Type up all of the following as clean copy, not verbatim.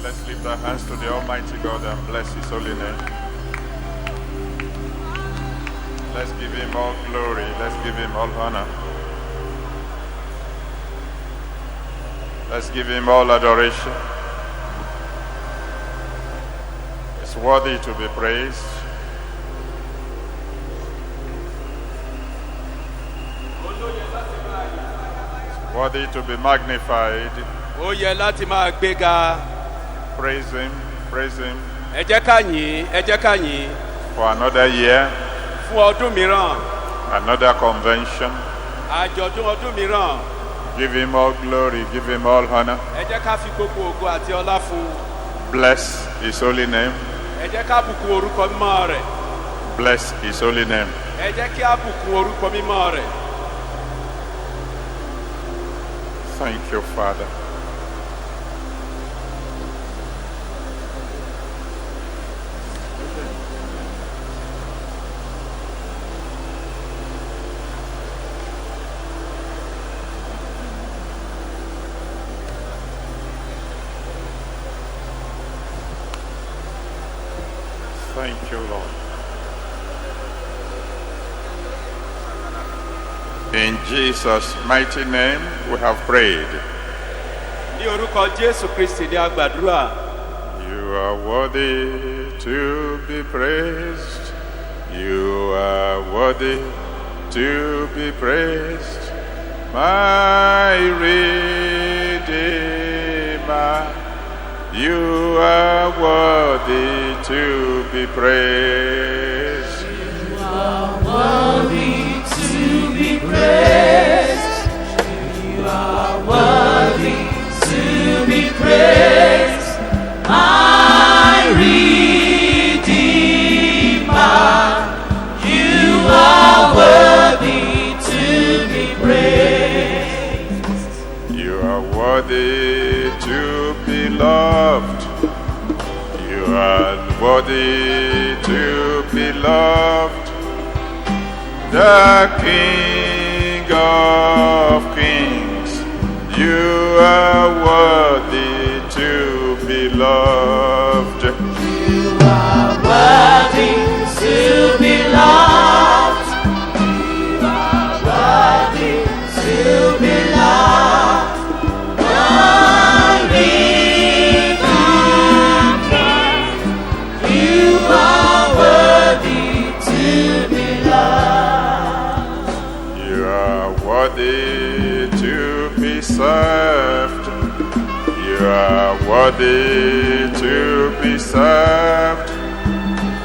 Let's lift our hands to the Almighty God and bless His holy name. Let's give Him all glory. Let's give Him all honor. Let's give Him all adoration. It's worthy to be praised. It's worthy to be magnified. Ó yẹ láti máa gbéga. Praise Him, praise Him. Ẹ jẹ́ ká yìn, ẹ jẹ́ ká yìn. For another year, Fún ọdún mìíràn, another convention. àjọ̀dún ọdún mìíràn. Give Him all glory, give Him all honor. Ẹ jẹ́ ká fi gbogbo ògo àti ọlá fún un. Bless His holy name. Ẹ jẹ́ ká bùkún orúkọ mímọ́ rẹ̀. Bless His holy name. Ẹ jẹ́ kí á bùkún orúkọ mímọ́ rẹ̀. Thank you, Father. Thank you, Lord. In Jesus' mighty name, we have prayed. Ní orúkọ Jésù Kristi ni a gbàdúrà. You are worthy to be praised. You are worthy to be praised. My Redeemer, you are worthy to be praised. You are worthy to be praised. You are worthy to be praised. My Redeemer, you are worthy to be praised. You are worthy to be loved. You are worthy to be loved. The King of Kings, you are worthy to be loved. You are worthy to be loved. You are worthy to be loved. My Redeemer, you are worthy to be loved. You are worthy to be served. You are worthy to be served.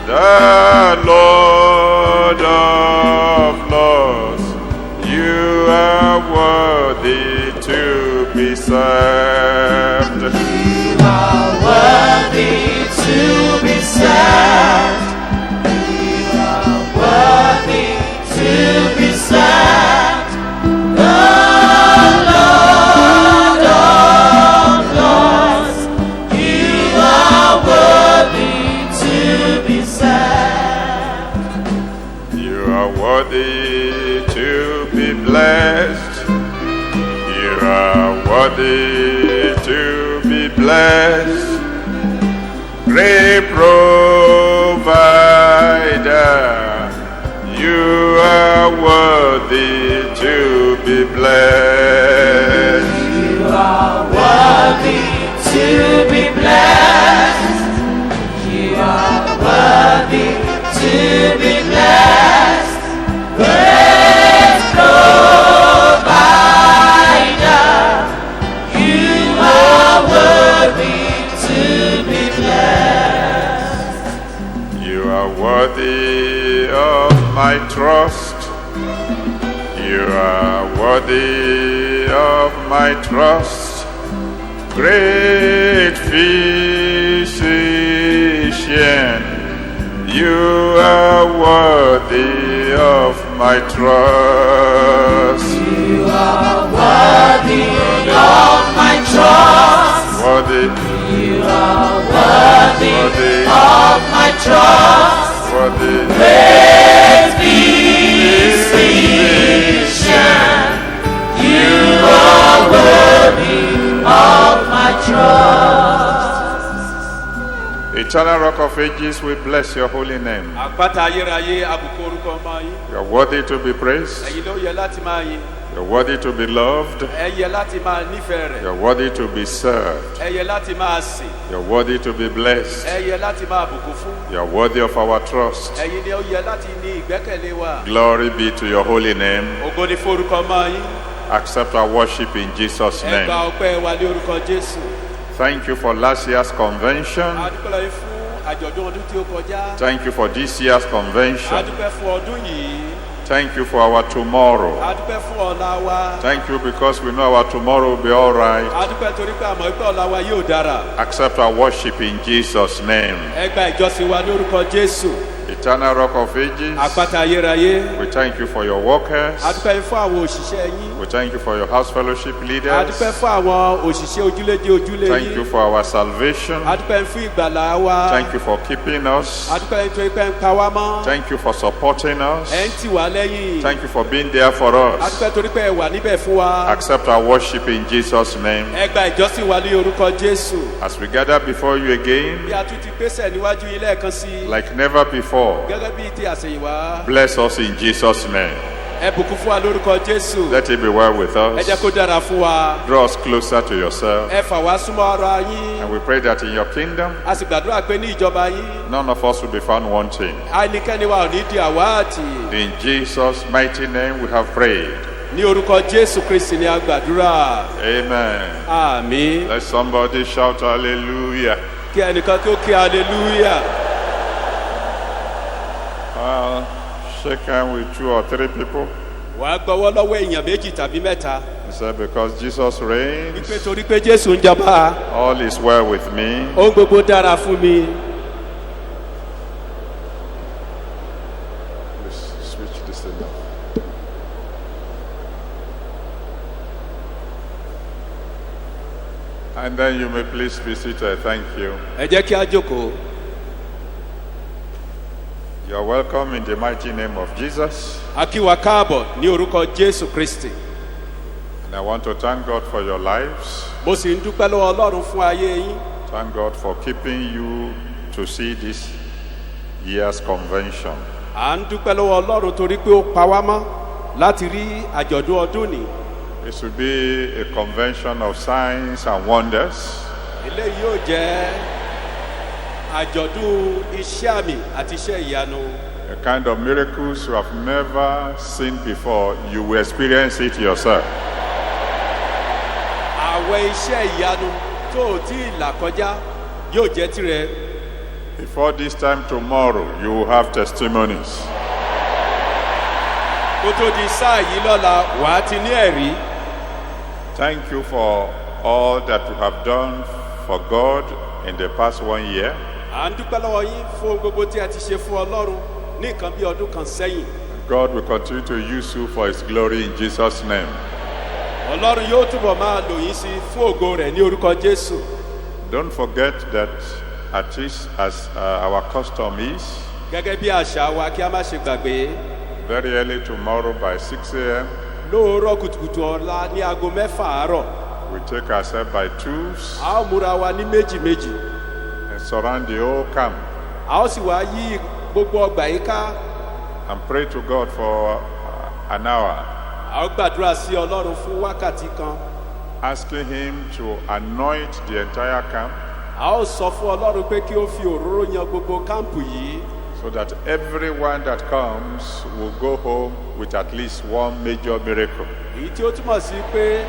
The Lord of Lords, you are worthy to be served. You are worthy to be served. You are worthy to be served. The Lord of Lords, you are worthy to be served. You are worthy to be blessed. You are worthy to be blessed. Great provider, you are worthy to be blessed. You are worthy to be blessed. You are worthy to be blessed. Great provider, you are worthy to be blessed. You are worthy of my trust. You are worthy of my trust. Great physician, you are worthy of my trust. You are worthy of my trust. Worthy, You are worthy worthy, of my trust. worthy. Great physician, you are worthy of my trust. Eternal Rock of Ages, we bless your holy name. àpáta ayérayé àbùkù orúkọ ọmọ yín. You are worthy to be praised. ẹ̀yin ló yẹ láti máa yin. You are worthy to be loved. ẹ yẹ láti máa nífẹ̀ẹ́ rẹ̀. You are worthy to be served. ẹ yẹ láti máa sìn. You are worthy to be blessed. ẹ yẹ láti máa bùkún fún. You are worthy of our trust. ẹ̀yin ni ó yẹ láti ní ìgbẹ́kẹ̀lé wa. Glory be to your holy name. ògo ni fún orúkọ ọmọ yín. Accept our worship in Jesus' ẹ name. gba ọpẹ́ wa ní orúkọ Jésù. Thank you for last year's convention. a dúpẹ́ lọ́yìn fún àjọ̀dún ọdún tí ó kọjá. Thank you for this year's a convention. dúpẹ́ fún ọdún yìí. Thank you for our tomorrow. a dúpẹ́ fún ọ̀la wa. Thank you because we know our tomorrow will be all right. a dúpẹ́ torí pé àmọ́ pé ọ̀la wa yóò dára. Accept our worship in Jesus' name. ẹ gba ìjọsìn wa ní orúkọ Jésù. Eternal Rock of Ages, àpáta ayérayé. we thank you for your workers. a dúpẹ́ fún àwọn òṣìṣẹ́ yín. We thank you for your house fellowship a leaders. dúpẹ́ fún àwọn òṣìṣẹ́ ojúlé Thank you yín. for our salvation. a dúpẹ́ fún ìgbàlá wa. Thank you for keeping us. a dúpẹ́ nítorí pé ń pa wá mọ́. Thank you for supporting us. ẹ ń tì wá lẹ́yìn. Thank you for being there for a us. dúpẹ́ torí pé ẹ wà níbẹ̀ fún wa. Accept our worship in Jesus' name. ẹ gba ìjọsìn wa ní orúkọ Jésù. As we gather before you again, bí a tún ti gbésẹ̀ níwájú yín lẹ́ẹ̀kan sí i. like never before, gẹ́gẹ́ bí ti àṣeyìnwá. bless us in Jesus' name. ẹ bùkún fún wa lórúkọ Jésù. Let it be well with ẹ jẹ́ us. kó dára fún wa. Draw us closer to yourself. ẹ fà wá súnmọ́ ara yín. And we pray that in your kingdom, a sì gbàdúrà pé ní ìjọba yín. none of us will be found wanting. ẹnikẹ́ni wa ò ní di àwáàtì. In Jesus' mighty name we have prayed. ní orúkọ Jésù Kristi ni a gbàdúrà. Amen. àmín. Let somebody shout hallelujah. kí ẹnìkan tó kí hallelujah. Shake hands with 2 or 3 people. wàá gbọ́wọ́ lọ́wọ́ èèyàn méjì tàbí mẹ́ta. He said, because Jesus reigns, wípé torí pé Jésù ń jọba. all is well with me. ohun gbogbo dára fún mi. Please switch this thing down. And then you may please be seated. Thank you. ẹ jẹ́ kí a jókòó. You are welcome in the mighty name of Jesus. a kí wa káàbọ̀ ní orúkọ Jésù Kristi. And I want to thank God for your lives. mo sì ń dúpẹ́ lọ́wọ́ Ọlọ́run fún ayé yín. Thank God for keeping you to see this year's convention. à ń dúpẹ́ lọ́wọ́ Ọlọ́run torí pé ó pa wá mọ́ láti rí àjọ̀dún ọdún ní. This will be a convention of signs and wonders. eléyìí yóò jẹ́ àjọ̀dún iṣẹ́ àmì àti iṣẹ́ ìyanu. A kind of miracles you have never seen before, you will experience it yourself. àwọn iṣẹ́ ìyanu tó o tí ì là kọjá yóò jẹ́ tirẹ̀. Before this time tomorrow, you will have testimonies. kó tó di sáà yìí lọ́la wàá ti ní ẹ̀rí. Thank you for all that you have done for God in the past 1 year. à ń dúpẹ́ lọ́wọ́ yín fún ohun gbogbo tí a ti ṣe fún Ọlọ́run ní nǹkan bí ọdún kan sẹ́yìn. God will continue to use you for His glory in Jesus' name. Ọlọ́run yóò túbọ̀ máa lò yín sí fún ògo rẹ̀ ní orúkọ Jésù. Don't forget that at least as our custom is, gẹ́gẹ́ bí àṣà wa kí a má ṣe gbàgbé. very early tomorrow by 6 a.m., lóòrọ̀ kùtùkùtù ọ̀la ní aago 6 àárọ̀. we take ourselves by twos a ó múra wa ní méjì méjì. and surround the whole camp a ó sì wá yí gbogbo ọgbà yìí ká. and pray to God for an hour, a ó gbàdúrà sí Ọlọ́run fún wákàtí kan. asking Him to anoint the entire camp a ó sọ fún Ọlọ́run pé kí ó fi òróró yan gbogbo kámpù yìí. so that everyone that comes will go home with at least one major miracle. èyí tí ó túmọ̀ sí pé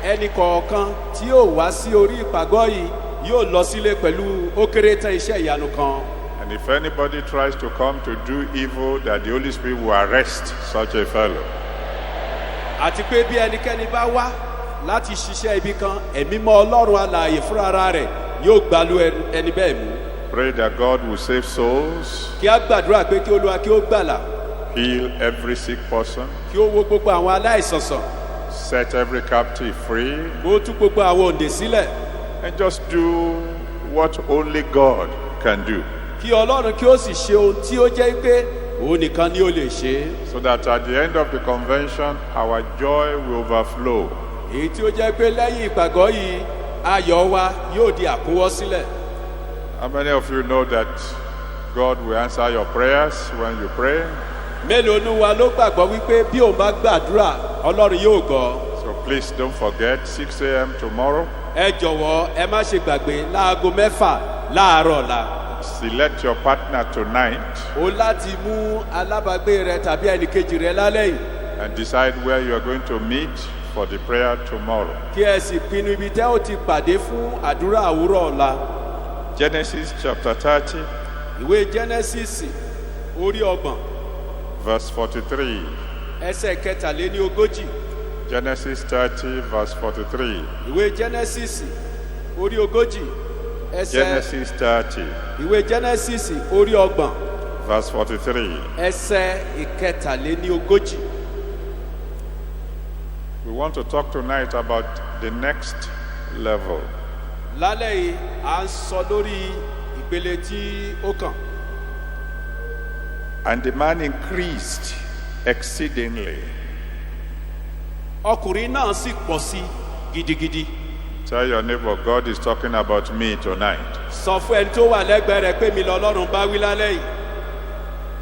ẹnì kọ̀ọ̀kan tí yóò wá sí orí ìpàgọ́ yìí yóò lọ sílé pẹ̀lú ó kéré tán iṣẹ́ ìyanu kan. And if anybody tries to come to do evil, that the Holy Spirit will arrest such a fellow. àti pé bí ẹnikẹ́ni bá wá láti ṣiṣẹ́ ibi kan ẹ̀mí mọ́ Ọlọ́run alààyè fúnra rẹ̀ yóò gbàlú ẹni bẹ́ẹ̀ mú. Pray that God will save souls, kí a gbàdúrà pé kí Olúwa kí ó gbàlà. heal every sick person, kí ó wo gbogbo àwọn aláìsàn sàn. set every captive free, kó tú gbogbo àwọn òǹdè sílẹ̀. and just do what only God can do, kí Ọlọ́run kí ó sì ṣe ohun tí ó jẹ́ pé òun nìkan ni ó lè ṣe. so that at the end of the convention, our joy will overflow. èyí tí ó jẹ́ pé lẹ́yìn ìpàgọ́ yìí ayọ̀ wa yóò di àkúnwọ́ sílẹ̀. How many of you know that God will answer your prayers when you pray? mélòó nu wa ló gbàgbọ́ wípé bí òun bá gbàdúrà ọlọ́run yóò gbọ́. So please don't forget 6 a.m. tomorrow. ẹ jọ̀wọ́ ẹ má ṣe gbàgbé láago 6 láàárọ̀ ọ̀la. Select your partner tonight o láti mú alábàágbé rẹ tàbí ẹnìkejì rẹ lálẹ́ yìí. and decide where you are going to meet for the prayer tomorrow. kí ẹ sì pinnu ibi tẹ́ ò ti pàdé fún àdúrà àwúrọ̀ ọ̀la. Genesis chapter 30, ìwé genesis orí 30 verse 43. ẹsẹ̀ 43. Genesis 30, verse 43. ìwé genesis orí 30 ẹsẹ̀ Genesis 30, ìwé genesis orí 30 verse 43. ẹsẹ̀ 43. We want to talk tonight about the next level. lálẹ́ yìí à ń sọ lórí ìpele tí ó kàn. And the man increased exceedingly. ọkùnrin náà sì pọ̀ sí gidigidi. Tell your neighbor, God is talking about me tonight. sọ fún ẹni tó wà lẹ́gbẹ̀ẹ́ rẹ pé mi lọ́lọ́run bá wí lálẹ́ yìí.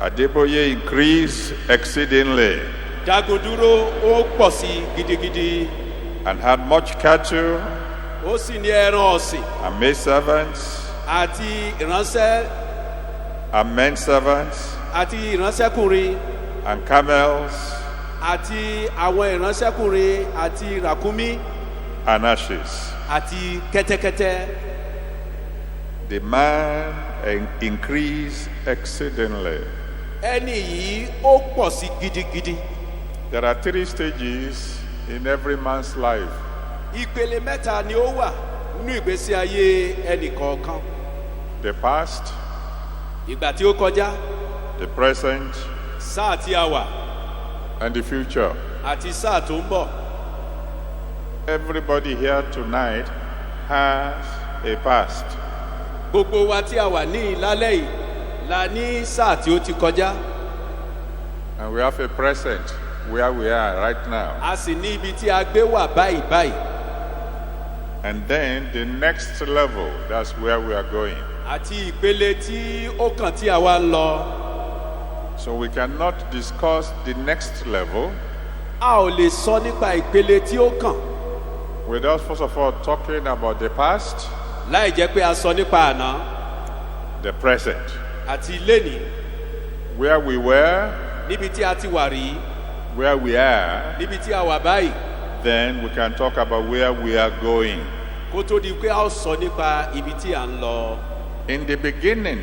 Adeboye increased exceedingly Dagunduro ó pọ̀ sí gidigidi. and had much cattle ó sì ní ẹran ọ̀sìn and maidservants àti ìránṣẹ́ and menservants àti ìránṣẹ́kùnrin and camels àti àwọn ìránṣẹ́kùnrin àti ràkúnmí and ashes. àti kẹ́tẹ́kẹ́tẹ́. The man increased exceedingly. ẹni yìí ó pọ̀ sí gidigidi. There are 3 stages in every man's life. ìpele mẹ́ta ni ó wà nínú ìgbésí ayé ẹnì kọ̀ọ̀kan. The past, ìgbà tí ó kọjá, the present, sáà tí a wà and the future. àti sáà tó ń bọ̀. Everybody here tonight has a past. gbogbo wa tí a wà ní ìlálẹ́ yìí la ní sáà tí ó ti kọjá. And we have a present where we are right now. a sì ní ibi tí a gbé wà báyìí báyìí. And then the next level, that's where we are going. àti ìpele tí ó kàn tí a wá ń lọ. So we cannot discuss the next level a ò lè sọ nípa ìpele tí ó kàn without first of all talking about the past, láì jẹ́ pé a sọ nípa àná the present, àti lénìí where we were, níbi tí a ti wà rí where we are. níbi tí a wà báyìí Then we can talk about where we are going. kó tó di pé a ó sọ nípa ibi tí à ń lọ. In the beginning,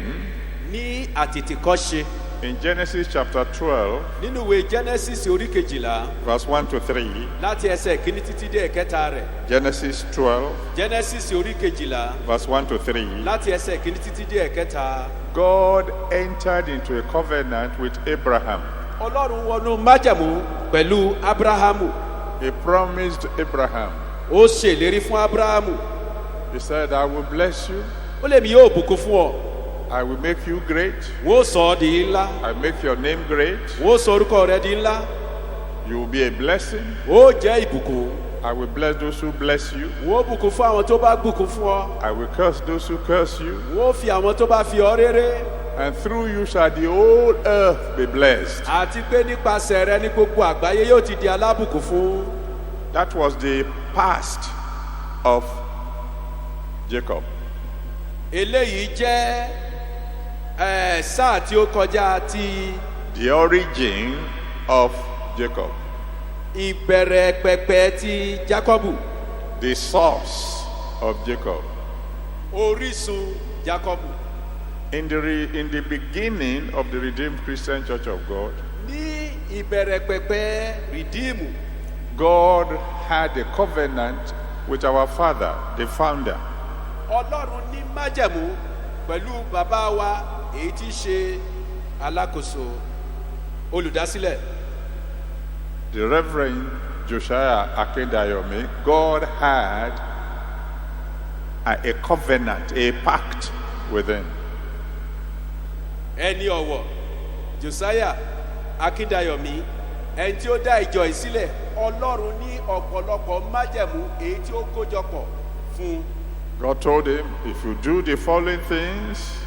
ní àtètèkọ́ṣe in Genesis chapter 12, nínú ìwé genesis orí 12 verse 1 to 3, láti ẹsẹ̀ kìíní títí dé ẹ̀kẹta rẹ̀. Genesis 12, genesis orí 12 verse 1 to 3, láti ẹsẹ̀ kìíní títí dé ẹ̀kẹta. God entered into a covenant with Abraham. ọlọ́run wọnú májẹ̀mú pẹ̀lú abrahamu. He promised Abraham, ó ṣèlérí fún abrahamu. he said, I will bless you, ó lè mi yóò bùkún fún ọ. I will make you great, wọ́n ó sọ ọ́ di ńlá. I will make your name great, wọ́n ó sọ orúkọ rẹ di ńlá. you will be a blessing, ó jẹ́ ìbùkún. I will bless those who bless you, wọ́n ó bùkún fún àwọn tó bá bùkún fún ọ. I will curse those who curse you, wọ́n ó fi àwọn tó bá fi ọ rere. and through you shall the whole earth be blessed. àti pé nípasẹ̀ rẹ ní gbogbo àgbáyé yóò ti di alábùkún fún. That was the past of Jacob. eléyìí jẹ́ sáà tí ó kọjá ti The origin of Jacob. ìbẹ̀rẹ̀ pẹ̀pẹ̀ ti jacobu. The source of Jacob. orísun jacobu. In the beginning of the Redeemed Christian Church of God, ní ìbẹ̀rẹ̀ pẹ̀pẹ̀ rìdíìmù. God had a covenant with our father, the founder. ọlọ́run ní májẹ̀mú pẹ̀lú bàbá wa èyí tí í ṣe alákòóso olùdásílẹ̀. The Reverend Josiah Akindayomi, God had a covenant, a pact with him. ẹni ọ̀wọ̀ josiah akíndáyọ̀mí ẹni tí ó dá ìjọ ìsílẹ̀ ọlọ́run ní ọ̀pọ̀lọpọ̀ májẹ̀mú èyí tí ó kójọpọ̀ fún. God told him, if you do the following things,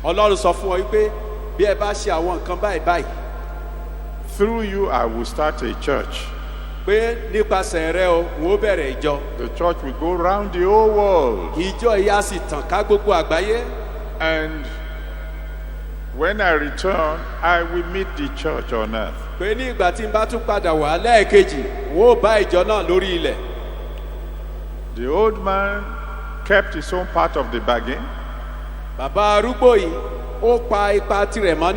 ọlọ́run sọ fún ọ wípé bí ẹ bá ṣe àwọn nǹkan báyìí báyìí through you I will start a church. pé nípasẹ̀ rẹ o wọ́n ó bẹ̀rẹ̀ ìjọ. The church will go round the whole world. ìjọ yìí á sì tàn ká gbogbo àgbáyé. And when I return, I will meet the church on earth. pé ní ìgbà tí n bá tún padà wá lẹ́ẹ̀kejì wọ́n ó bá ìjọ náà lórí ilẹ̀. The old man kept his own part of the bargain. bàbá arúgbó yìí ó pa ipa tirẹ̀ mọ́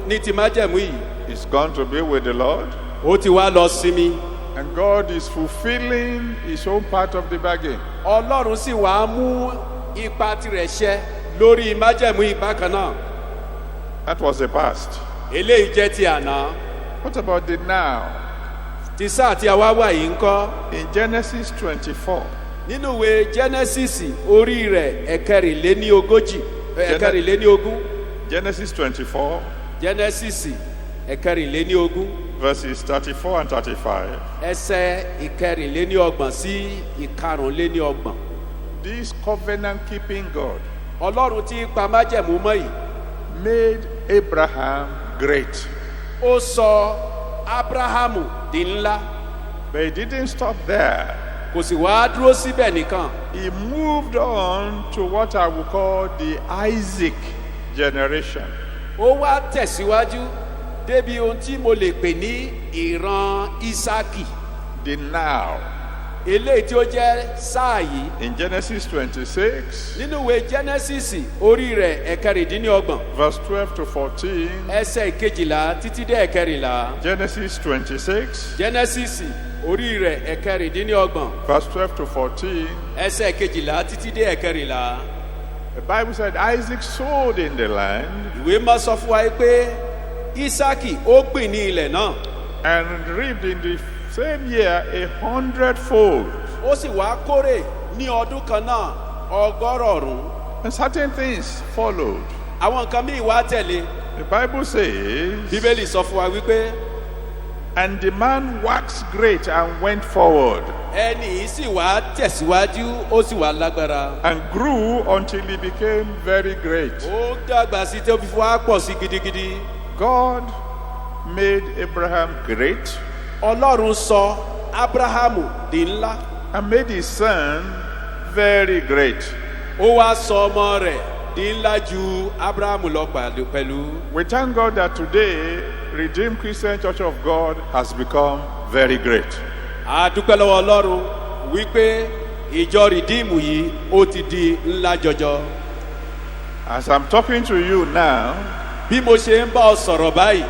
ní ti májẹ̀mú yìí. He's gone to be with the Lord. ó ti wá lọ sinmi. And God is fulfilling his own part of the bargain. ọlọ́run sì wá mú ipa tirẹ̀ ṣẹ lórí májẹ̀mú yìí bákan náà. That was the past. eléyìí jẹ́ ti àná. What about the now? ti sáà tí a wá wà yìí ń kọ́. In Genesis 24, nínú ìwé genesis orí rẹ̀ ẹ̀kẹrìnléníogún. Genesis 24, genesis ẹ̀kẹrìnléníogún. verses 34 and 35. ẹsẹ̀ ìkẹrìnléníọgbọ̀n sí ìkarùnléníọgbọ̀n. This covenant-keeping God ọlọ́run tí pa májẹ̀mú mọ́ yìí. made Abraham great. ó sọ abrahamu di ńlá. But he didn't stop there. kò sì wá dúró síbẹ̀ nìkan. He moved on to what I would call the Isaac generation. ó wá tẹ̀síwájú débi ohun tí mo lè pè ní ìran isaki. The now. eléyìí tí ó jẹ́ sáà yìí. In Genesis 26, nínú ìwé genesis orí rẹ̀ ẹ̀kẹrìndínlọ́gbọ̀n. verse 12 to 14. ẹsẹ̀ ìkejìlá títí dé ẹ̀kẹrìnlá. Genesis 26, genesis orí rẹ̀ ẹ̀kẹrìndínlọ́gbọ̀n. verse 12 to 14. ẹsẹ̀ ìkejìlá títí dé ẹ̀kẹrìnlá. The Bible said Isaac sowed in the land ìwé máa sọ fún wa pé isaki ó gbìn ní ilẹ̀ náà. and reaped in the same year 100-fold. ó sì wá kórè ní ọdún kan náà ọgọ́rọ̀ọ̀rún. And certain things followed. àwọn nǹkan míì wá tẹ̀lé. The Bible says, bíbélì sọ fún wa wípé and the man waxed great and went forward ẹni yìí sì wá tẹ̀síwájú ó sì wá lágbára. and grew until he became very great. ó dàgbà sí tí ó fi wá pọ̀ sí gidigidi. God made Abraham great ọlọ́run sọ abrahamu di ńlá. and made his son very great. ó wá sọ ọmọ rẹ̀ di ńlá ju abrahamu lọ pẹ̀lú. We thank God that today Redeemed Christian Church of God has become very great. a dúpẹ́ lọ́wọ́ ọlọ́run wípé ìjọ rìdíìmù yìí ó ti di ńlá jọjọ. As I'm talking to you now, bí mo ṣe ń bá ọ sọ̀rọ̀ báyìí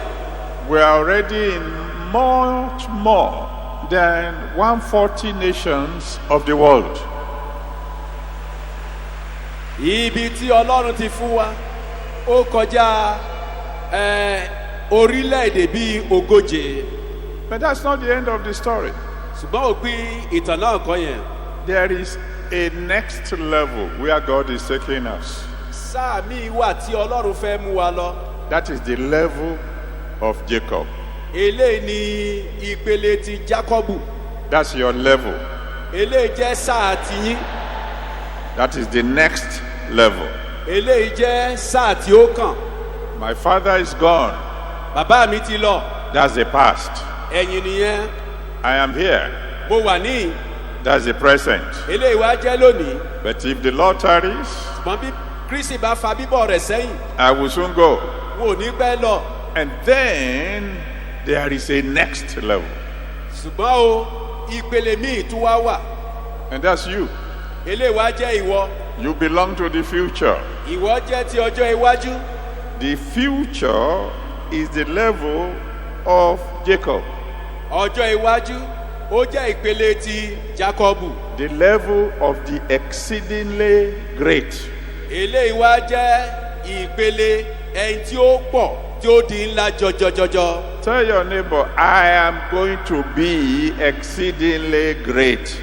we are already in much more than 140 nations of the world. ibi tí ọlọ́run ti fún wa ó kọjá orílẹ̀-èdè bíi ogóje. But that's not the end of the story. ṣùgbọ́n òpin ìtàn náà kọ́ yẹn. There is a next level where God is taking us. sáà míì wà tí ọlọ́run fẹ́ mú wa lọ. That is the level of Jacob. eléyìí ni ìpele ti jacobu. That's your level. eléyìí jẹ́ sáà tiyín. That is the next level. eléyìí jẹ́ sáà tí ó kàn. My father is gone. bàbá mi ti lọ. That's the past. ẹ̀yìn nìyẹn. I am here. mo wà níyìn. That's the present. eléyìí wá jẹ́ lónìí. But if the Lord tarries, ṣùgbọ́n bí kristi bá fa bíbọ̀ rẹ̀ sẹ́yìn. I will soon go. wọn ò ní pẹ́ lọ. And then there is a next level. ṣùgbọ́n o ìpele míì tún wá wà. And that's you. eléyìí wá jẹ́ ìwọ. You belong to the future. ìwọ jẹ́ ti ọjọ́ iwájú. The future is the level of Jacob. ọjọ́ iwájú ó jẹ́ ìpele ti jacobu. The level of the exceedingly great. eléyìí wá jẹ́ ìpele ẹni tí ó pọ̀ tí ó di ńlá jọjọjọjọ. Tell your neighbor, I am going to be exceedingly great.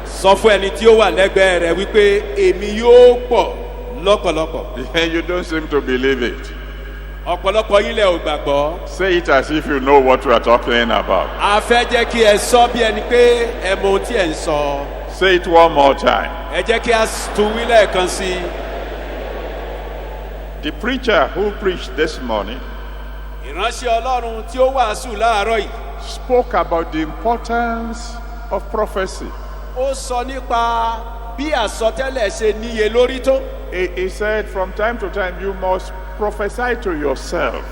sọ fún ẹni tí ó wà lẹ́gbẹ̀ẹ́ rẹ̀ wípé èmi yóò pọ̀ lọ́pọ̀lọpọ̀. You don't seem to believe it. ọ̀pọ̀lọpọ̀ yín lẹ ò gbàgbọ́. Say it as if you know what we are talking about. a fẹ́ jẹ́ kí ẹ sọ bí ẹni pé ẹ mọ ohun tí ẹ ń sọ. Say it one more time. ẹ jẹ́ kí a tún wí lẹ́ẹ̀kan sí i. The preacher who preached this morning ìránṣẹ́ ọlọ́run tí ó wàásù láàárọ̀ yìí. spoke about the importance of prophecy. ó sọ nípa bí àsọtẹ́lẹ̀ ṣe níye lórí tó. He said from time to time you must prophesy to yourself.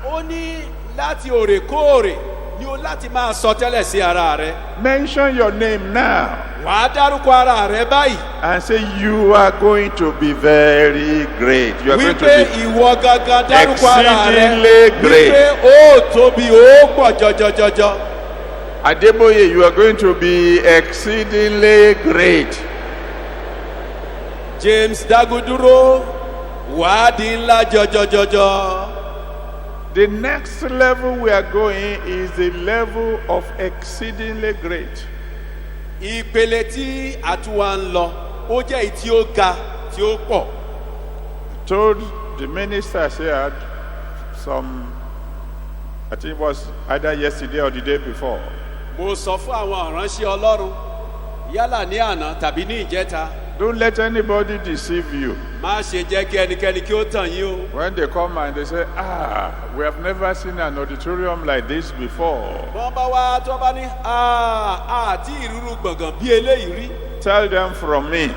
ó ní láti òrèkóòrè ni ó láti máa sọtẹ́lẹ̀ sí ara rẹ. Mention your name now wàá dárúkọ ara rẹ báyìí. and say you are going to be very great. You are going wípé to be ìwọ gangan dárúkọ ara rẹ. exceedingly great. wípé ó tóbi ó pọ̀ jọjọjọjọ. Adeboye, you are going to be exceedingly great. James Daguduro wàá di ńlá jọjọjọjọ. The next level we are going is the level of exceedingly great. ìpele tí àtúwà ń lọ ó jẹ́ èyí tí ó ga tí ó pọ̀. Told the ministers here I think it was either yesterday or the day before. mo sọ fún àwọn ìránṣẹ́ ọlọ́run yálà ní àná tàbí ní ìjẹta. Don't let anybody deceive you. má ṣe jẹ́ kí ẹnikẹ́ni kí ó tàn yín o. When they come and they say, we have never seen an auditorium like this before. wọ́n bá wá tó bá ní àti ìrúrú gbọ̀ngàn bí eléyìí rí. Tell them from me,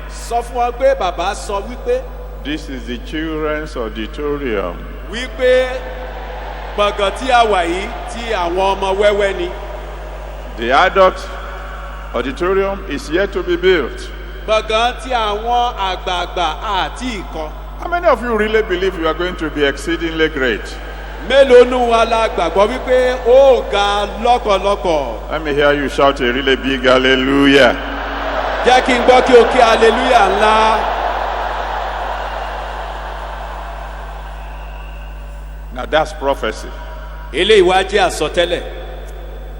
sọ fún wọn pé bàbá sọ wípé. this is the children's auditorium. wípé gbọ̀ngàn tí a wà yìí tí àwọn ọmọ wẹ́wẹ́ ni. The adult auditorium is yet to be built. gbọ̀ngàn tí àwọn àgbààgbà àti ìkọ́. How many of you really believe you are going to be exceedingly great? mélòó nù wa la gbàgbọ́ wípé ó ga lọ́pọ̀lọpọ̀. Let me hear you shout a really big hallelujah. jẹ́ kí n gbọ́ kí o kí hallelujah ńlá. Now that's prophecy, eléyìí wá jẹ́ àsọtẹ́lẹ̀.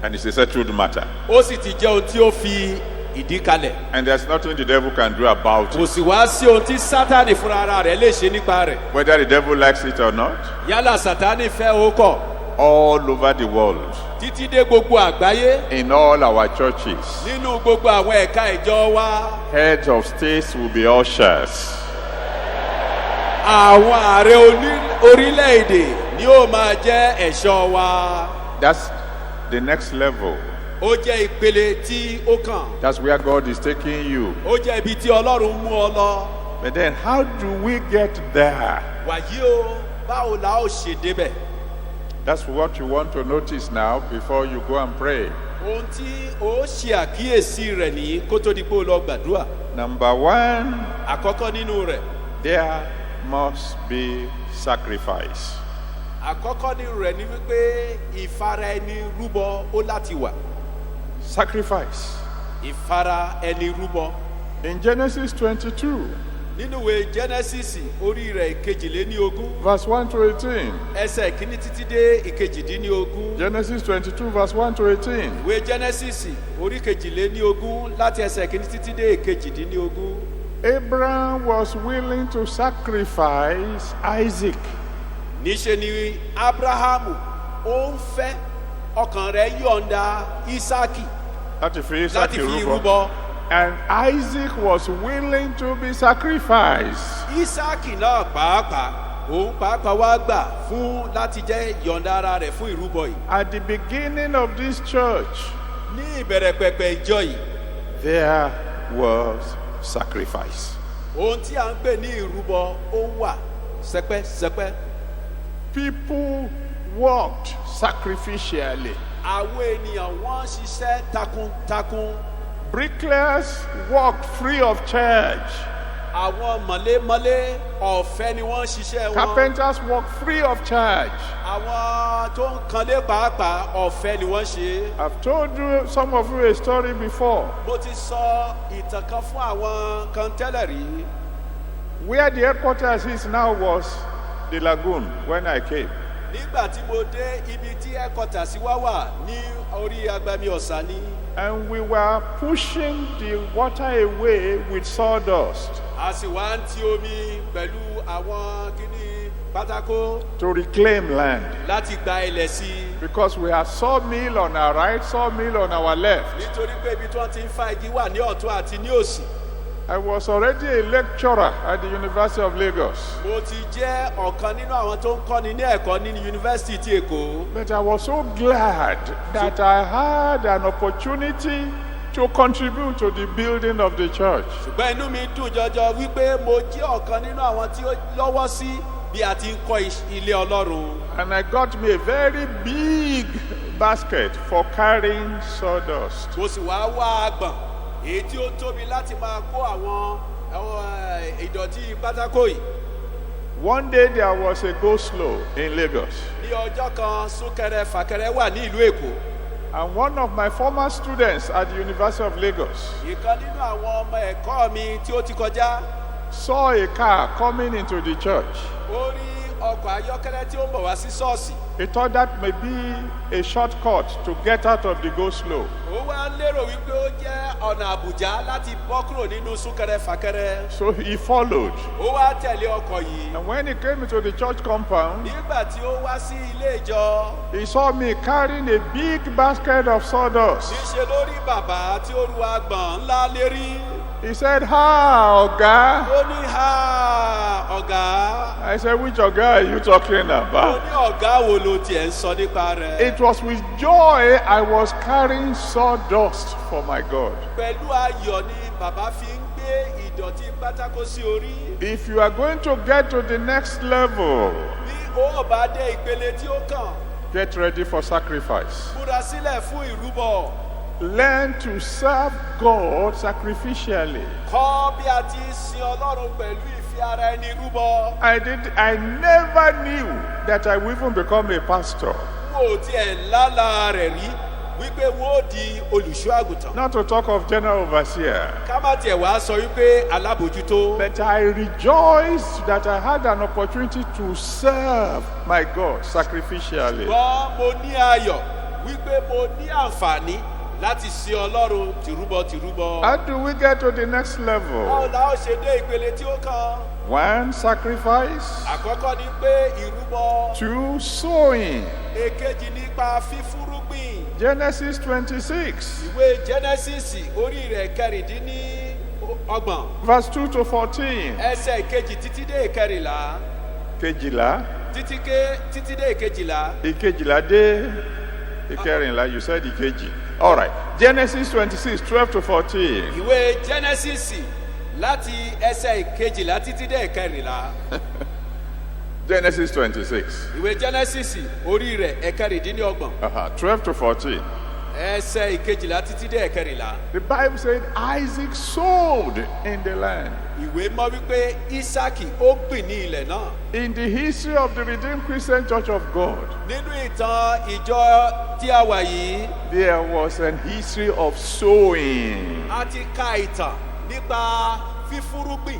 and it's a settled matter. ó sì ti jẹ́ ohun tí ó fi ìdí kalẹ̀. And there's nothing the devil can do about kò it. sì wá sí ohun tí sátani fúnra ara rẹ̀ lè ṣe nípa rẹ̀. Whether the devil likes it or not, yálà sátani fẹ́ ó kọ̀. all over the world, títí dé gbogbo àgbáyé. in all our churches, nínú gbogbo àwọn ẹ̀ka ìjọ wa. heads of states will be ushers. àwọn ààrẹ orílẹ̀-èdè ni ó máa jẹ́ ẹ̀ṣọ́ wa. That's the next level. ó jẹ́ ìpele tí ó kàn. That's where God is taking you. ó jẹ́ ibi tí ọlọ́run mú ọ lọ. But then, how do we get there? wàyí o báwo la ó ṣe débẹ̀. That's what you want to notice now before you go and pray. ohun tí ó ṣe àkíyèsí rẹ̀ nìyí kó tó di pé ó lọ gbàdúrà. Number one, àkọ́kọ́ nínú rẹ̀. there must be sacrifice. àkọ́kọ́ nínú rẹ̀ ni wípé ìfara ẹni rúbọ ó láti wà. Sacrifice. ìfara ẹni rúbọ. In Genesis 22, nínú ìwé genesis orí rẹ̀ ìkejìléníogún. verse 1 to 18. ẹsẹ̀ kìíní títí dé ìkejìdínlógún. Genesis 22, verse 1 to 18. ìwé genesis orí kejìléníogún láti ẹsẹ̀ kìíní títí dé ìkejìdínlógún. Abraham was willing to sacrifice Isaac. níṣe ni abrahamu ó ń fẹ́ ọkàn rẹ̀ yọ̀ǹda isaki Láti fi Isaac láti fi rúbọ. rúbọ. And Isaac was willing to be sacrificed. isaki náà pàápàá òun pàápàá wá gbà fún láti jẹ́ yọ̀ǹda ara rẹ̀ fún ìrúbọ yìí. At the beginning of this church, ní ìbẹ̀rẹ̀ pẹ̀pẹ̀ ìjọ yìí. there was sacrifice. ohun tí à ń pè ní ìrúbọ ó wà sẹpẹsẹpẹ. People worked sacrificially. àwọn ènìyàn wọ́n ṣiṣẹ́ takuntakun. Bricklayers worked free of charge. àwọn mọ̀lémọ́lé ọ̀fẹ́ ni wọ́n ṣiṣẹ́ wọn. Carpenters worked free of charge. àwọn tó ń kanlé pàápàá ọ̀fẹ́ ni wọ́n ṣe. I've told you some of you a story before. mo ti sọ ìtàn kan fún àwọn kan tẹ́lẹ̀ rí. Where the headquarters is now was the lagoon when I came. nígbà tí mo dé ibi tí ẹ̀kọ́tà sí wá wà ní orí agbami ọ̀sán ni. And we were pushing the water away with sawdust. a sì wá ń ti omi pẹ̀lú àwọn kíní pátákó to reclaim land. láti gba ilẹ̀ sí i. Because we have sawmill on our right, sawmill on our left. nítorí pé ibi tí wọ́n ti ń fa igi wà ní ọ̀tún àti ní òsì. I was already a lecturer at the University of Lagos. mo ti jẹ́ ọ̀kan nínú àwọn tó ń kọ́ni ní ẹ̀kọ́ ní yunifásitì ti èkó. But I was so glad that I had an opportunity to contribute to the building of the church. ṣùgbọ́n inú mi dùn jọjọ wípé mo jẹ́ ọ̀kan nínú àwọn tí ó lọ́wọ́ sí bí a ti ń kọ́ ilé ọlọ́run. And I got me a very big basket for carrying sawdust. mo sì wá wá agbọ̀n èyí tí ó tóbi láti máa kó àwọn ìdọ̀tí pátákó yìí. One day there was a go-slow in Lagos. ní ọjọ́ kan súnkẹrẹ fàkẹrẹ wà ní ìlú èkó. And one of my former students at the University of Lagos ìkan nínú àwọn ọmọ ẹ̀kọ́ mi tí ó ti kọjá. saw a car coming into the church. ó rí ọkọ̀ ayọ́kẹ́lẹ́ tí ó ń bọ̀ wá sí ṣọ́ọ̀ṣì. He thought that may be a shortcut to get out of the go-slow. ó wá lérò wípé ó jẹ́ ọ̀nà àbújá láti bọ́ kúrò nínú súnkẹrẹ fàkẹrẹ. So he followed. ó wá tẹ̀lé ọkọ̀ yìí. And when he came into the church compound, nígbà tí ó wá sí ilé ìjọ. he saw me carrying a big basket of sawdust. níṣe lórí bàbá tí ó ru agbọ̀n ńlá lérí. He said, "Ha, Oga." ó ní ha ọ̀gá. I said, "Which Oga are you talking ó about?" ní ọ̀gá wo ló tiẹ̀ ń sọ nípa rẹ̀. It was with joy I was carrying sawdust for my God. pẹ̀lú ayọ̀ ni bàbá fi ń gbé ìdọ̀tí pátákó sí orí. If you are going to get to the next level, bí ó bá dé ìpele tí ó kàn. get ready for sacrifice. múra sílẹ̀ fún ìrúbọ. Learn to serve God sacrificially. kọ́ bí a ti sin ọlọ́run pẹ̀lú ìfi ara ẹni rúbọ. I never knew that I would even become a pastor. mo tiẹ̀ lálàá rẹ̀ rí wípé wọ́n ó di olùṣọ́ àgùntàn. Not to talk of general overseer. ká má tiẹ̀ wá sọ wípé alábòjútó. But I rejoiced that I had an opportunity to serve my God sacrificially. ṣùgbọ́n mo ní ayọ̀ wípé mo ní àǹfààní láti sin ọlọ́run tìrúbọ. How do we get to the next báwo level? la ó ṣe dé ìpele tí ó kàn? One, sacrifice. àkọ́kọ́ ni pé ìrúbọ. Two, sowing. èkejì nípa fífúrúgbìn. Genesis 26, ìwé genesis orí rẹ̀ kẹrìndínní ọgbọ̀n. verse 2 to 14. ẹsẹ̀ ìkejì títí dé ìkẹrìnlá. Kejìlá, títí dé ìkejìlá. ìkejìlá dé ìkẹrìnlá, you said ìkejì. All right. Genesis 26, 12 to 14. ìwé genesis láti ẹsẹ̀ ìkejìlá títí dé ìkẹrìnlá. Genesis 26, ìwé genesis orí rẹ̀ ẹ̀kẹrìndínlọ́gbọ̀n. 12 to 14. ẹsẹ̀ ìkejìlá títí dé ìkẹrìnlá. The Bible said Isaac sowed in the land. ìwé mọ́ wípé isaki ó gbìn ní ilẹ̀ náà. In the history of the Redeemed Christian Church of God, nínú ìtàn ìjọ tí a wà yìí. there was an history of sowing. a ti ka ìtàn nípa fífúrúgbìn.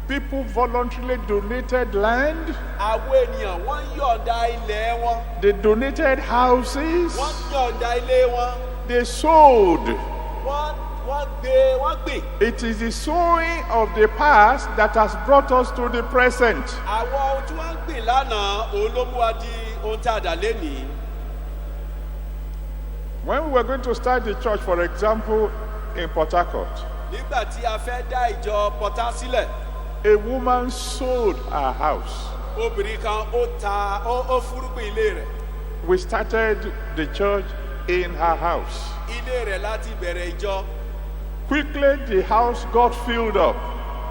People voluntarily donated land. àwọn ènìyàn wọ́n yọ̀ǹda ilẹ̀ wọn. They donated houses. wọ́n yọ̀ǹda ilé wọn. They sowed. wọ́n gbìn. It is the sowing of the past that has brought us to the present. àwọn ohun tí wọ́n gbìn lánàá òun ló mú wa di ohun tí a dà lénìí. When we were going to start the church, for example, in Port Harcourt, nígbà tí a fẹ́ dá ìjọ pọ̀tá sílẹ̀. a woman sold her house. obìnrin kan ó fúrúgbìn ilé rẹ̀. We started the church in her house. ilé rẹ̀ láti bẹ̀rẹ̀ ìjọ. Quickly, the house got filled up.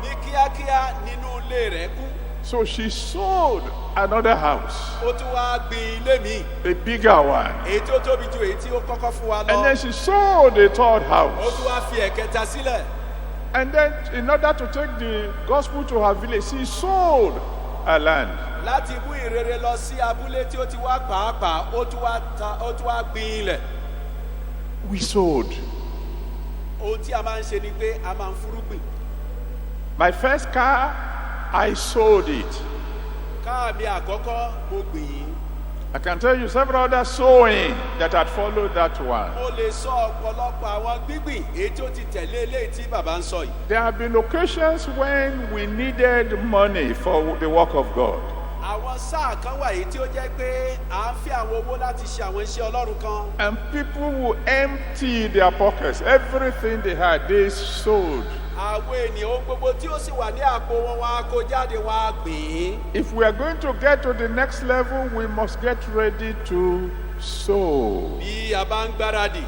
ní kíákíá nínú ilé rẹ̀ kún. So she sold another house, ó tún wá gbin ilé míì. a bigger one. èyí tí ó tóbi ju èyí tí ó kọ́kọ́ fún wa And then lọ. she sold a third ó house. tún wá fi ẹ̀kẹta sílẹ̀. And then, in order to take the gospel to her village, she sold her land. láti mú ìrere lọ sí abúlé tí ó ti wá pàápàá ó tún wá gbin ilẹ̀. We sold. ohun tí a máa ń ṣe ni pé a máa ń fúrúgbìn. My first car, I sold it. káà mi àkọ́kọ́ mo gbìn yín. I can tell you several other sowing that had followed that one. mo lè sọ ọ̀pọ̀lọpọ̀ àwọn gbígbìn èyí tí ó ti tẹ̀lé eléyìí tí bàbá ń sọ yìí. There have been occasions when we needed money for the work of God. àwọn sáà kan wà yìí tí ó jẹ́ pé à ń fi àwọn owó láti ṣe àwọn iṣẹ́ ọlọ́run kan. And people will empty their pockets. Everything they had, they sold. àwọn ènìyàn ohun gbogbo tí ó sì wà ní àpò wọn wá kó jáde wá gbé e. If we are going to get to the next level, we must get ready to sow. bí a bá ń gbáradì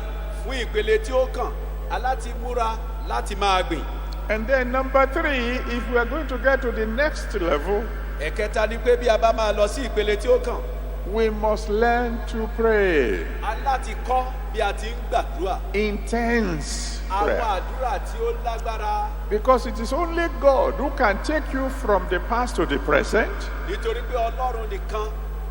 fún ìpele tí ó kàn aláti múra láti máa gbìn. And then number 3, if we are going to get to the next level, ẹ̀kẹta ni pé bí a bá máa lọ sí ìpele tí ó kàn we must learn to pray. aláti kọ́ bí a ti ń gbàdúrà. Intense àwọn prayer. àdúrà tí ó lágbára. Because it is only God who can take you from the past to the present nítorí pé ọlọ́run nìkan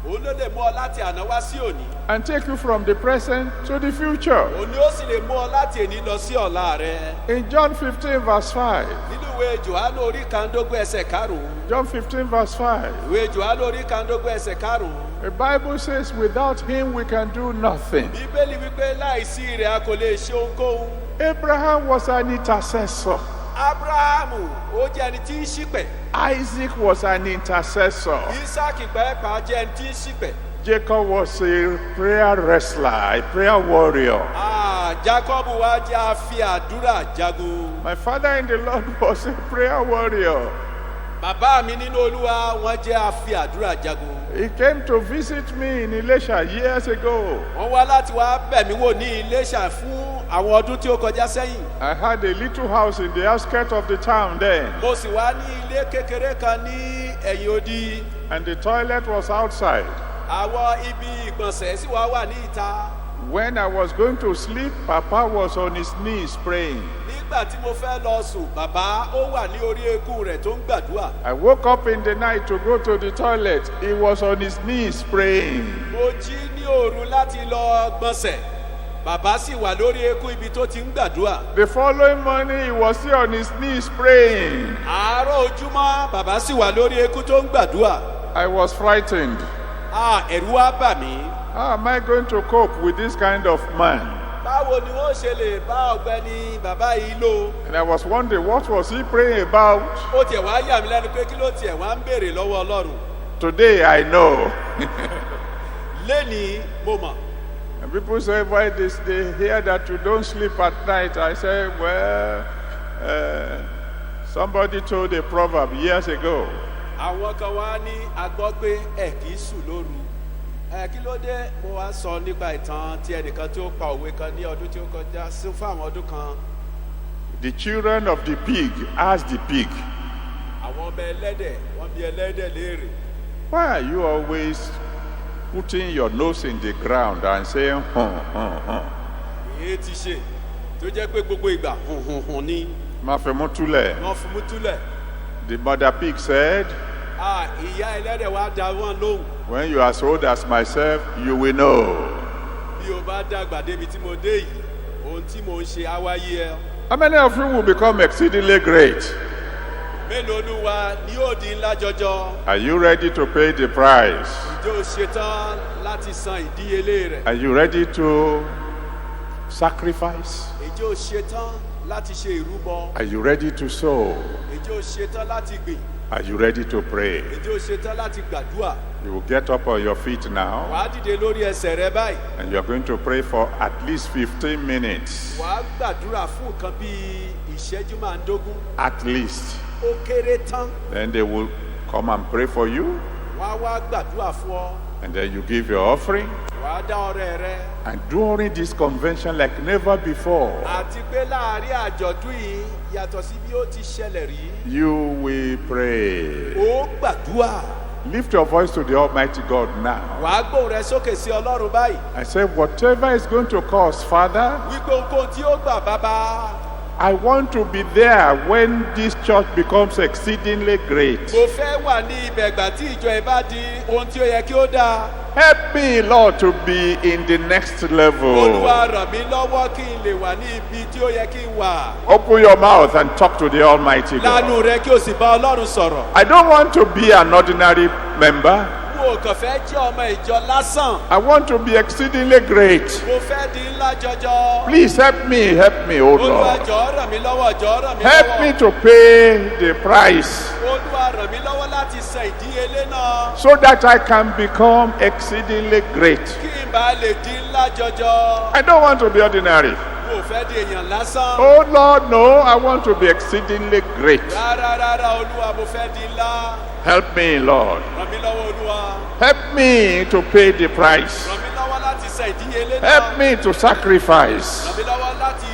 òun ló lè mú ọ láti àná wá sí òní. and take you from the present to the future. òun ni ó sì lè mú ọ láti èní lọ sí ọ̀la rẹ. In John 15 verse 5, nínú ìwé johannu orí kàndógún ẹsẹ̀ karùn-ún. John 15 verse 5, ìwé johannu orí kàndógún ẹsẹ̀ karùn-ún. the Bible says without him we can do nothing. bíbélì wípé láìsí rẹ̀ a kò lè ṣe ohunkóhun. Abraham was an intercessor. abrahamu ó jẹ́ ẹni tí ń ṣìpẹ̀. Isaac was an intercessor. isaki pẹ́ẹ́pàá jẹ́ ẹni tí ń ṣìpẹ̀. Jacob was a prayer wrestler, a prayer warrior. jacob wá jẹ́ afi àdúrà jagun. My father in the Lord was a prayer warrior. bàbá mi nínú olúwa wọ́n jẹ́ afi àdúrà jagun. He came to visit me in Elisha years ago. wọ́n wá láti wá bẹ̀ mí wò ní iléṣà fún àwọn ọdún tí ó kọjá sẹ́yìn. I had a little house in the outskirts of the town then, mo sì wá ní ilé kékeré kan ní ẹ̀yìn odi. and the toilet was outside. àwọn ibi ìgbọ̀nsẹ̀ sì wá wà ní ìta. When I was going to sleep, Papa was on his knees praying. nígbà tí mo fẹ́ lọ sùn bàbá ó wà ní orí eékún rẹ̀ tó ń gbàdúrà. I woke up in the night to go to the toilet. He was on his knees praying. mo jí ní òru láti lọ gbọ̀nsẹ̀ bàbá sì wà lórí eékún ibi tó ti ń gbàdúrà. The following morning, he was still on his knees praying. àárọ̀ ojúmọ́ bàbá sì wà lórí eékún tó ń gbàdúrà. I was frightened. ẹ̀rù wá bà mí. How am I going to cope with this kind of man? báwo ni wọ́n ṣe lè bá ọ̀gbẹ́ni bàbá yìí lò. And I was wondering, what was he praying about? ó tiẹ̀ wá yà mí lẹ́nu pé kí ló tiẹ̀ wá ń béèrè lọ́wọ́ ọlọ́run. Today, I know. lénìí mo mọ̀. And people say, why they hear that you don't sleep at night? I say, well, somebody told a proverb years ago. àwọn kan wá ní agbọ́ pé ẹ kì í sùn lóru. kí ló dé mo wá sọ nípa ìtàn tí ẹnìkan tó pa òwe kan ní ọdún tí ó kọjá sí fún àwọn ọdún kan. The children of the pig asked the pig, àwọn ọmọ ẹlẹ́dẹ̀ wọ́n bi ẹlẹ́dẹ̀ léèrè. why are you always putting your nose in the ground and saying, èyí ti ṣe tó jẹ́ pé gbogbo ìgbà hùhùhùn ni Mafemotule? wọ́n fún mú túlẹ̀. The mother pig said, ìyá ẹlẹ́dẹ̀ wá dá wọn lóhùn. when you are as old as myself, you will know. bí o bá dàgbà débi tí mo dé yìí ohun tí mo ń ṣe á wáyé ẹ. How many of you will become exceedingly great? mélòó ni wa ni yóò di ńlá jọjọ. Are you ready to pay the price? ìjọ ṣetán láti san ìdíyelé rẹ̀. Are you ready to sacrifice? ìjọ ṣetán láti ṣe ìrúbọ. Are you ready to sow? ìjọ ṣetán láti gbìn. Are you ready to pray? ìjọ ṣetán láti gbàdúrà. You will get up on your feet now, wàá dìde lórí ẹsẹ̀ rẹ báyìí. and you're going to pray for at least 15 minutes. wàá gbàdúrà fún nǹkan bíi ìṣẹ́jú márùndógún. At least. ó kéré tán. Then they will come and pray for you, wàá wá gbàdúrà fún ọ. and then you give your offering. wàá dá ọrẹ rẹ. And during this convention, like never before, àti pé láàrin àjọ̀dún yìí yàtọ̀ sí bí ó ti ṣẹlẹ̀ rí. you will pray. ó gbàdúrà. Lift your voice to the Almighty God now. wàá gbóhùn rẹ sókè sí ọlọ́run báyìí. I say, whatever is going to cost, Father, wípé ohunkóhun tí ó gbà bàbá. I want to be there when this church becomes exceedingly great. mo fẹ́ wà ní ibẹ̀ ìgbà tí ìjọ ẹ bá di ohun tí ó yẹ kí ó dáa. Help me, Lord, to be in the next level. olúwa ràn mí lọ́wọ́ kí n lè wà ní ibi tí ó yẹ kí n wà. Open your mouth and talk to the Almighty lánàá God. rẹ kí o sì bá ọlọ́run sọ̀rọ̀. I don't want to be an ordinary member. n ò o kàn fẹ́ jẹ́ ọmọ ìjọ lásán. I want to be exceedingly great. Mo fẹ́ di ńlá jọjọ. Please help me, oh Olúwa Lord. jọ̀ọ́ ràn mí lọ́wọ́, jọ̀ọ́ ràn mí Help me lọ́wọ́. to pay the price Olúwa ràn mí lọ́wọ́ láti san ìdíyelé náà. so that I can become exceedingly great. Kí n bá lè di ńlá jọjọ. I don't want to be ordinary. Mo fẹ́ di èèyàn lásán. Oh Lord, no, I want to be exceedingly great. Rárá rárá Olúwa mo fẹ́ di ńlá. Help me, Lord. Ràn mí lọ́wọ́ Olúwa. Help me to pay the price. Ràn mí lọ́wọ́ láti san ìdíyelé náà. Help me to sacrifice. Ràn mí lọ́wọ́ láti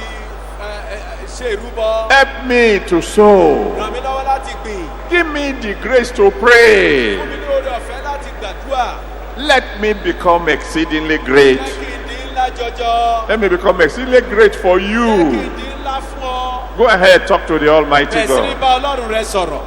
ṣe ìrúbọ. Help me to sow. Ràn mí lọ́wọ́ láti gbìn. Give me the grace to pray. Fún mi ní oore ọ̀fẹ́ láti gbàdúrà. Let me become exceedingly Jẹ́ great. kí n di ńlá jọjọ. Let me become exceedingly great for Jẹ́ kí you. n di ńlá fún ọ. Go ahead, talk to the Almighty Bẹ̀rẹ̀ sí ní God. bá Ọlọ́run rẹ sọ̀rọ̀.